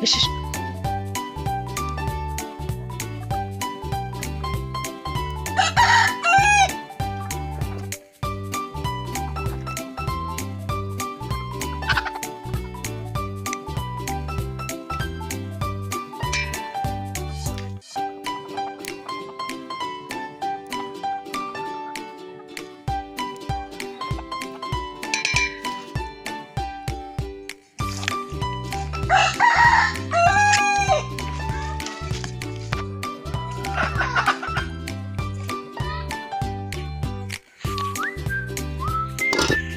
ইস,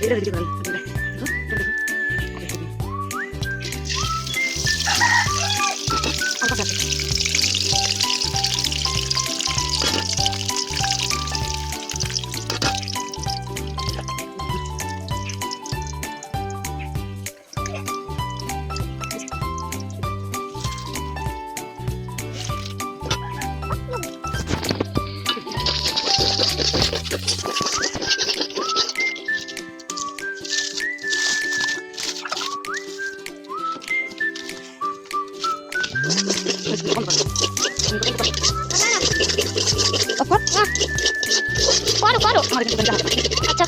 এটা দিতে পারি। করো আচ্ছা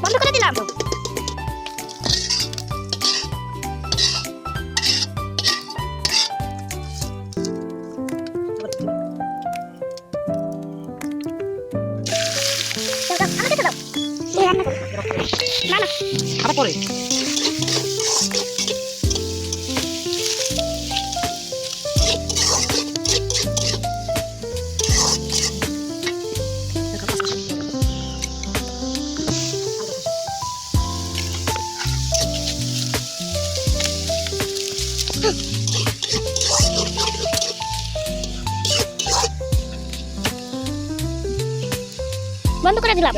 বন্ধ করে দিলাম না না আবার পরে বন্ধ করে দিলাম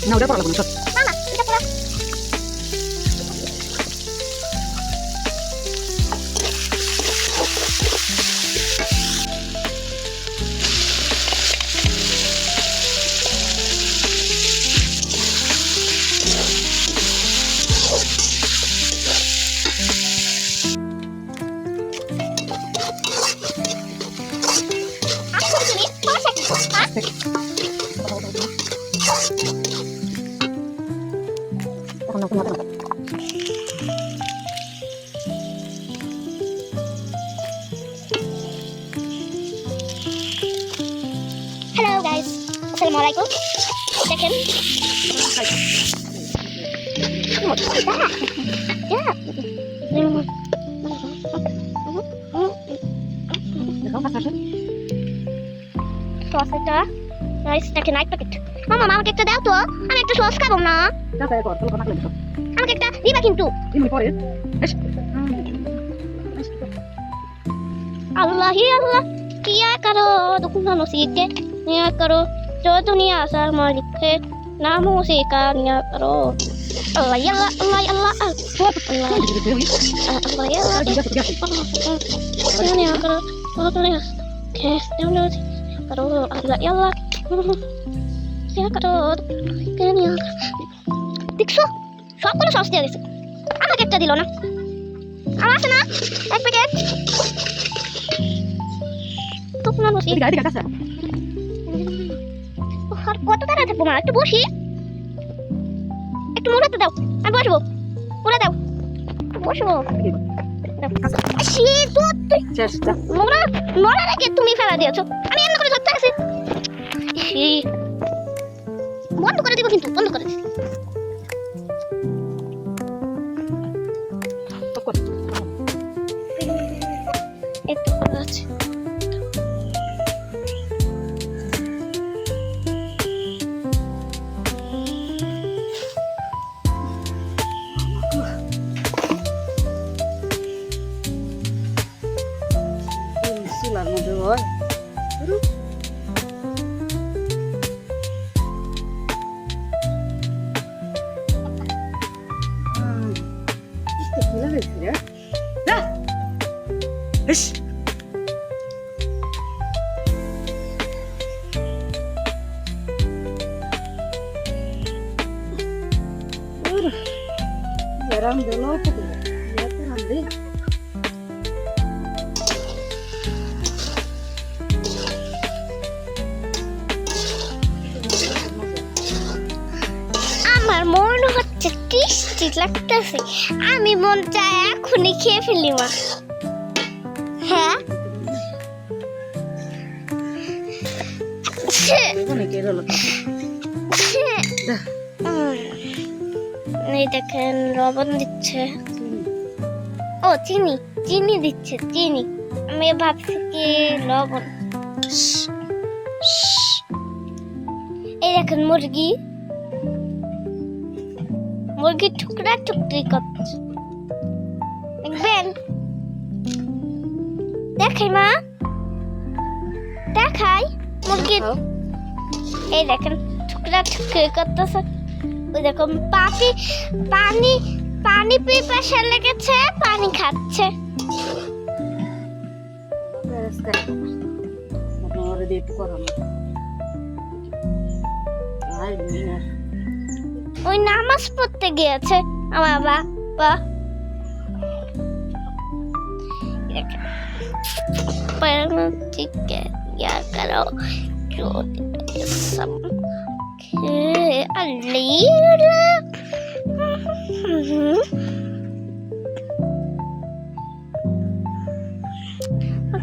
না ওটা পড়া লাগবে না, সব না না এটা পুরো হ্যালো গাইস আসসালামু আলাইকুম দেখেন সস একটা গাইস দেখেন নাইট প্যাকেট মামা আমাকে একটা দাও তো আমি একটা সস খাবো না যা তাই কর, তোর কথা লাগবে সব আমাকে একটা দিবা কিন্তু দিন পরে বেশ अल्लाह ही अल्लाह किया करो दुखना नसीके निया करो जो दुनिया असर मालिक है नामों से कानिया करो अल्लाह या अल्लाह अल्लाह या अल्लाह अल्लाह अल्लाह या अल्लाह निया करो बहुत निया कैसे करो अल्लाह या अल्लाह निया करो निया দেখছো সবগুলো সস দিয়ে দিছে আমাকে একটা দিল না আমার আছে না এক প্যাকেট না বসি গাড়ি কাছে আর কত তাড়া থাকবো মা একটু বসি একটু মুড়াতে দাও আমি বসবো মুড়া দাও বসবো সে তো চেষ্টা মোড়া রেখে তুমি ফেলা দিয়েছো আমি এমন করে ধরতে গেছি বন্ধ করে দিব কিন্তু বন্ধ করে দিছি একটু আছে শিলার মধ্যে হয়েছে না ইস Jarang dulu aku tuh. Ya tuh nanti. আমার মনে হচ্ছে টেস্টি লাগতেছে, আমি মন চায় এখনই খেয়ে ফেলি মা। হ্যাঁ Ini kira lo. এই দেখেন লবণ দিচ্ছে, ও চিনি চিনি দিচ্ছে, চিনি। আমি ভাবছি কি লবণ। এই দেখেন মুরগি, মুরগি টুকরা টুকরি করছে, দেখবেন। দেখাই মা, দেখাই মুরগি। এই দেখেন টুকরা টুকরি করতেছে। ওই দেখুন পানি পানি পানি পিপাসা লেগেছে, পানি খাচ্ছে। ওই নামাজ পড়তে গিয়েছে আমার বাবা। করো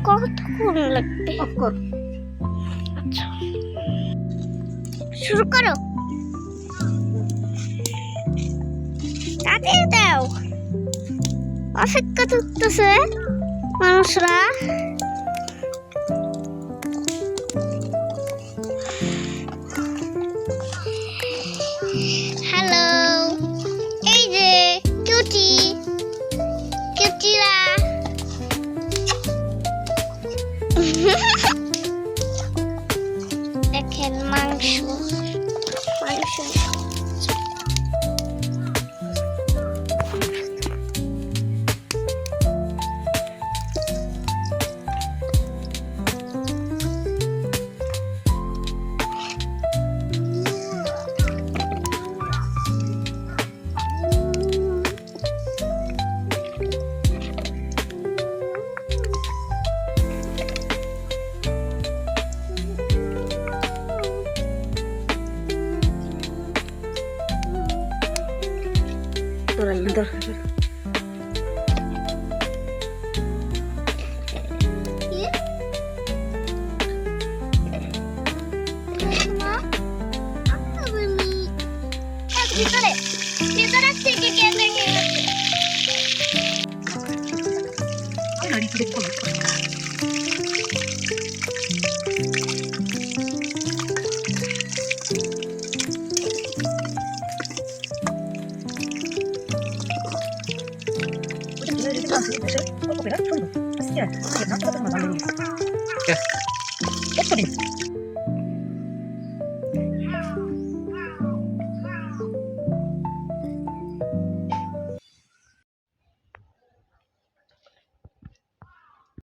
কতক্ষণ লাগবে? আচ্ছা শুরু করো, তাড়াতাড়ি দাও, অপেক্ষা করতেছে মানুষরা। হ্যালো, এই যে কিউটি কিউটিরা। দেখেন মাংস মাংস ভিতরে ভিতরে থেকে কেটে গেছে। Ya.